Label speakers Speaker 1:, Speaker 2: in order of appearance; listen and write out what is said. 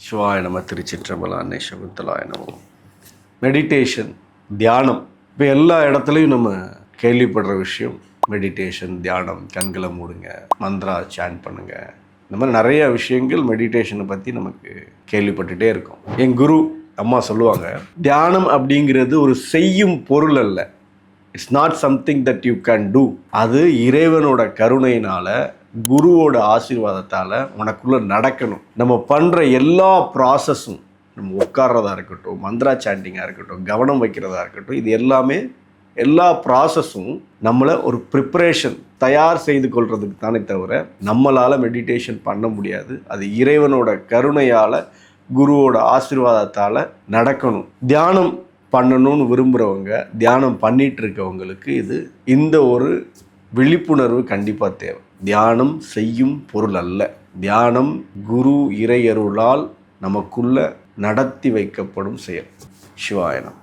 Speaker 1: சிவாய நம. திருச்சிற்றம்பலம். அன்னை சகுந்தலாய நம. மெடிடேஷன், தியானம். இப்போ எல்லா இடத்துலையும் நம்ம கேள்விப்படுற விஷயம் மெடிடேஷன், தியானம். கண்களை மூடுங்க, மந்த்ரா சாண்ட் பண்ணுங்க, இந்த மாதிரி நிறைய விஷயங்கள் மெடிடேஷனை பற்றி நமக்கு கேள்விப்பட்டுகிட்டே இருக்கோம். என் குரு அம்மா சொல்லுவாங்க, தியானம் அப்படிங்கிறது ஒரு செய்யும் பொருள் அல்ல. It's not something that you can do. அது இறைவனோட கருணையினால், குருவோட ஆசீர்வாதத்தால் உனக்குள்ளே நடக்கணும். நம்ம பண்ணுற எல்லா ப்ராசஸும், நம்ம உட்கார்றதா இருக்கட்டும், மந்த்ரா சாண்டிங்காக இருக்கட்டும், கவனம் வைக்கிறதா இருக்கட்டும், இது எல்லாமே எல்லா ப்ராசஸும் நம்மளை ஒரு ப்ரிப்பரேஷன், தயார் செய்து கொள்றதுக்கு தானே தவிர நம்மளால் மெடிடேஷன் பண்ண முடியாது. அது இறைவனோட கருணையால், குருவோட ஆசீர்வாதத்தால் நடக்கணும். தியானம் பண்ணணும்னு விரும்புகிறவங்க, தியானம் பண்ணிகிட்டு இருக்கவங்களுக்கு இந்த ஒரு விழிப்புணர்வு கண்டிப்பாக தேவை. தியானம் செய்யும் பொருள் அல்ல. தியானம் குரு இறையருளால் நமக்குள்ள நடத்தி வைக்கப்படும் செயல். சிவாய நம.